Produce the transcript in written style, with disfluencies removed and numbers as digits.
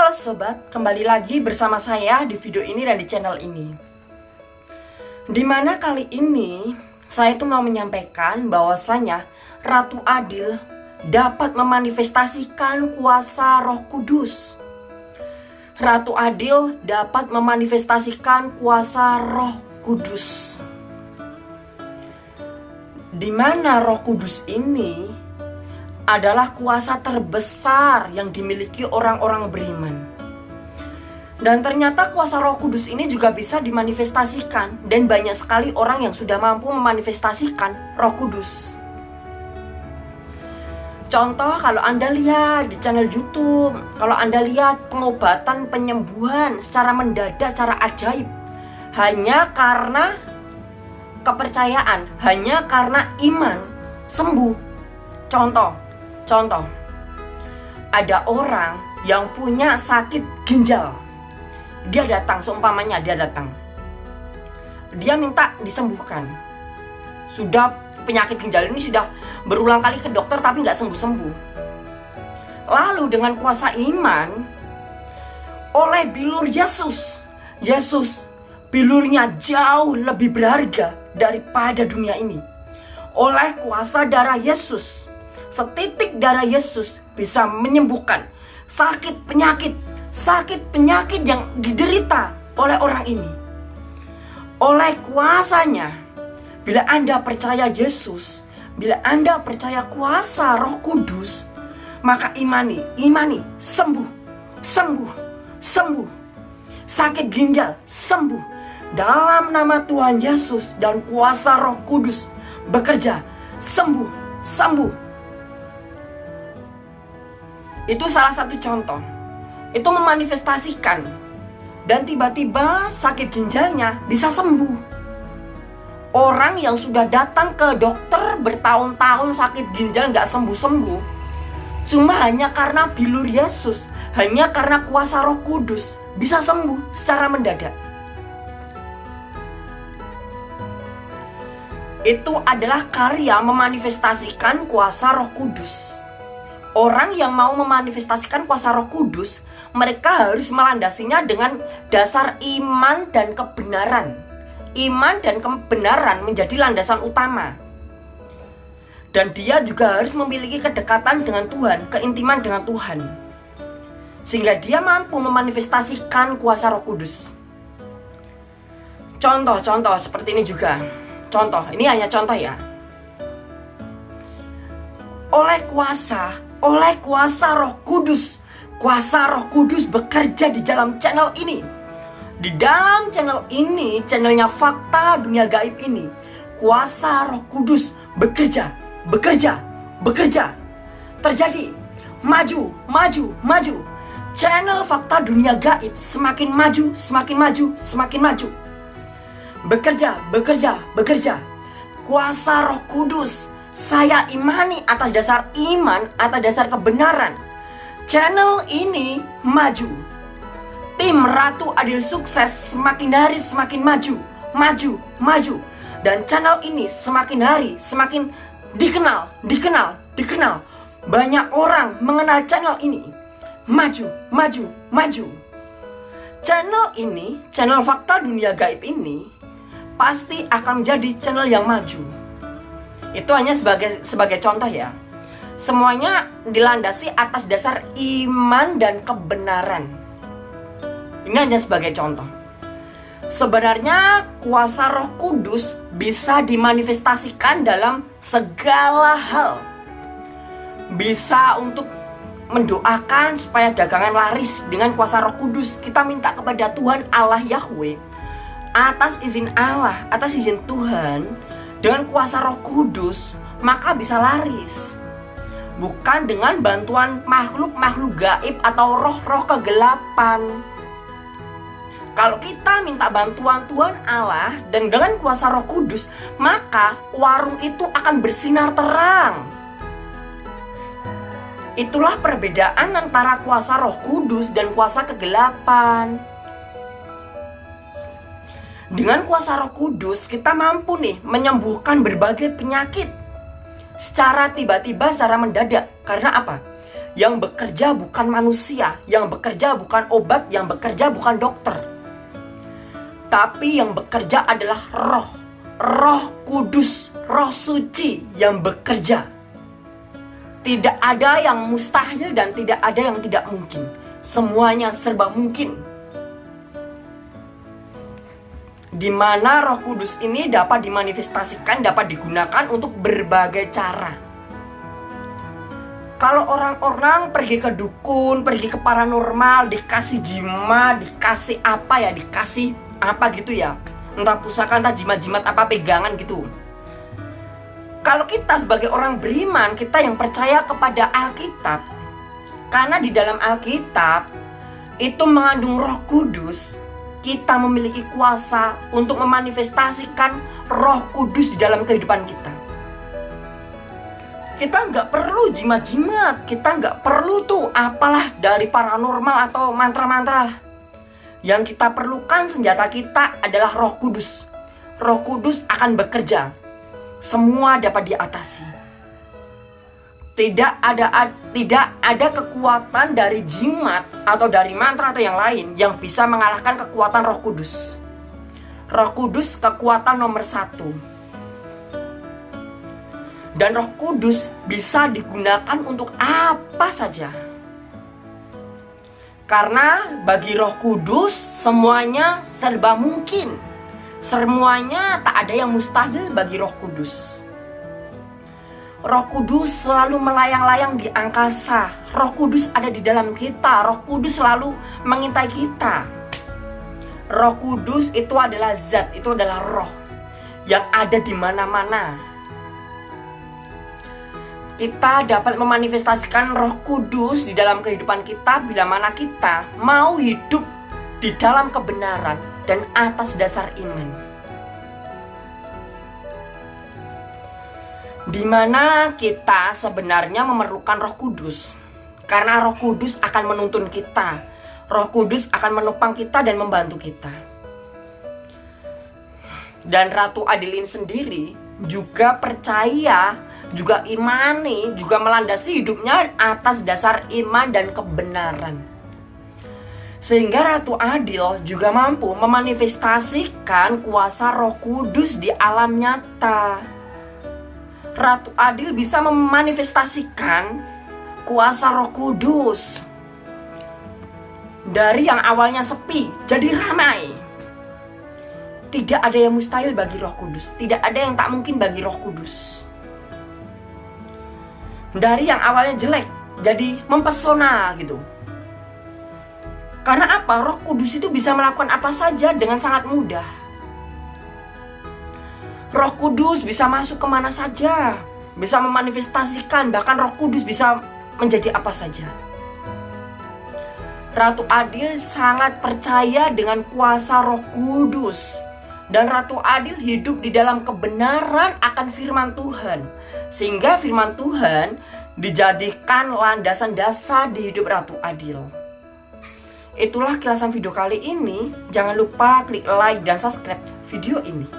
Halo sobat, kembali lagi bersama saya di video ini dan di channel ini. Dimana kali ini saya tuh mau menyampaikan bahwasanya Ratu Adil dapat memanifestasikan kuasa Roh Kudus. Ratu Adil dapat memanifestasikan kuasa Roh Kudus. Dimana Roh Kudus ini adalah kuasa terbesar yang dimiliki orang-orang beriman. Dan ternyata kuasa Roh Kudus ini juga bisa dimanifestasikan, dan banyak sekali orang yang sudah mampu memanifestasikan Roh Kudus. Contoh, kalau Anda lihat di channel YouTube, kalau Anda lihat pengobatan penyembuhan secara mendadak, secara ajaib, hanya karena kepercayaan, hanya karena iman, sembuh. Contoh, ada orang yang punya sakit ginjal. Dia datang, seumpamanya dia datang. Dia minta disembuhkan. Sudah penyakit ginjal ini sudah berulang kali ke dokter tapi nggak sembuh-sembuh. Lalu dengan kuasa iman, oleh bilur Yesus, bilurnya jauh lebih berharga daripada dunia ini. Oleh kuasa darah Yesus, setitik darah Yesus bisa menyembuhkan sakit penyakit yang diderita oleh orang ini. Oleh kuasanya, bila Anda percaya Yesus, bila Anda percaya kuasa Roh Kudus, maka imani, sembuh. Sakit ginjal sembuh dalam nama Tuhan Yesus, dan kuasa Roh Kudus bekerja, sembuh. Itu salah satu contoh. Itu memanifestasikan, dan tiba-tiba sakit ginjalnya bisa sembuh. Orang yang sudah datang ke dokter bertahun-tahun sakit ginjal gak sembuh-sembuh, cuma hanya karena bilur Yesus, hanya karena kuasa Roh Kudus bisa sembuh secara mendadak. Itu adalah karya memanifestasikan kuasa Roh Kudus. Orang yang mau memanifestasikan kuasa Roh Kudus, mereka harus melandasinya dengan dasar iman dan kebenaran. Iman dan kebenaran menjadi landasan utama. Dan dia juga harus memiliki kedekatan dengan Tuhan, keintiman dengan Tuhan, sehingga dia mampu memanifestasikan kuasa Roh Kudus. Contoh seperti ini juga. Contoh, ini hanya contoh ya. Oleh kuasa Roh Kudus, kuasa Roh Kudus bekerja di dalam channel ini. Di dalam channel ini, channelnya Fakta Dunia Gaib ini, kuasa Roh Kudus bekerja. Terjadi, maju. Channel Fakta Dunia Gaib semakin maju. Bekerja. Kuasa Roh Kudus saya imani atas dasar iman, atas dasar kebenaran. Channel ini maju. Tim Ratu Adil Sukses semakin hari semakin maju. Dan channel ini semakin hari semakin dikenal. Banyak orang mengenal channel ini. Maju. Channel ini, channel Fakta Dunia Gaib ini pasti akan menjadi channel yang maju. Itu hanya sebagai contoh ya. Semuanya dilandasi atas dasar iman dan kebenaran. Ini hanya sebagai contoh. Sebenarnya kuasa Roh Kudus bisa dimanifestasikan dalam segala hal. Bisa untuk mendoakan supaya dagangan laris dengan kuasa Roh Kudus. Kita minta kepada Tuhan Allah Yahweh, atas izin Allah, atas izin Tuhan, dengan kuasa Roh Kudus, maka bisa laris. Bukan dengan bantuan makhluk gaib atau roh-roh kegelapan. Kalau kita minta bantuan Tuhan Allah dan dengan kuasa Roh Kudus, maka warung itu akan bersinar terang. Itulah perbedaan antara kuasa Roh Kudus dan kuasa kegelapan. Dengan kuasa Roh Kudus kita mampu nih menyembuhkan berbagai penyakit secara tiba-tiba, secara mendadak. Karena apa? Yang bekerja bukan manusia, yang bekerja bukan obat, yang bekerja bukan dokter. Tapi yang bekerja adalah Roh, Roh Kudus, Roh Suci yang bekerja. Tidak ada yang mustahil dan tidak ada yang tidak mungkin. Semuanya serba mungkin. Di mana Roh Kudus ini dapat dimanifestasikan, dapat digunakan untuk berbagai cara. Kalau orang-orang pergi ke dukun, pergi ke paranormal, dikasih jimat, dikasih apa ya, dikasih apa gitu ya, entah pusaka, entah jimat-jimat apa, pegangan gitu. Kalau kita sebagai orang beriman, kita yang percaya kepada Alkitab, karena di dalam Alkitab itu mengandung Roh Kudus, kita memiliki kuasa untuk memanifestasikan Roh Kudus di dalam kehidupan kita. Kita nggak perlu jimat-jimat, kita nggak perlu tuh apalah dari paranormal atau mantra-mantra lah. Yang kita perlukan, senjata kita adalah Roh Kudus. Roh Kudus akan bekerja. Semua dapat diatasi. Tidak ada kekuatan dari jimat atau dari mantra atau yang lain yang bisa mengalahkan kekuatan Roh Kudus. Roh Kudus kekuatan nomor 1. Dan Roh Kudus bisa digunakan untuk apa saja. Karena bagi Roh Kudus semuanya serba mungkin. Semuanya tak ada yang mustahil bagi Roh Kudus. Roh Kudus selalu melayang-layang di angkasa. Roh Kudus ada di dalam kita. Roh Kudus selalu mengintai kita. Roh Kudus itu adalah zat, itu adalah roh yang ada di mana-mana. Kita dapat memanifestasikan Roh Kudus di dalam kehidupan kita bila mana kita mau hidup di dalam kebenaran dan atas dasar iman. Di mana kita sebenarnya memerlukan Roh Kudus. Karena Roh Kudus akan menuntun kita. Roh Kudus akan menopang kita dan membantu kita. Dan Ratu Adilin sendiri juga percaya, juga imani, juga melandasi hidupnya atas dasar iman dan kebenaran. Sehingga Ratu Adil juga mampu memanifestasikan kuasa Roh Kudus di alam nyata. Ratu Adil bisa memanifestasikan kuasa Roh Kudus. Dari yang awalnya sepi jadi ramai. Tidak ada yang mustahil bagi Roh Kudus. Tidak ada yang tak mungkin bagi Roh Kudus. Dari yang awalnya jelek jadi mempesona gitu. Karena apa? Roh Kudus itu bisa melakukan apa saja dengan sangat mudah. Roh Kudus bisa masuk kemana saja, bisa memanifestasikan, bahkan Roh Kudus bisa menjadi apa saja. Ratu Adil sangat percaya dengan kuasa Roh Kudus. Dan Ratu Adil hidup di dalam kebenaran akan firman Tuhan. Sehingga firman Tuhan dijadikan landasan dasar di hidup Ratu Adil. Itulah kilasan video kali ini. Jangan lupa klik like dan subscribe video ini.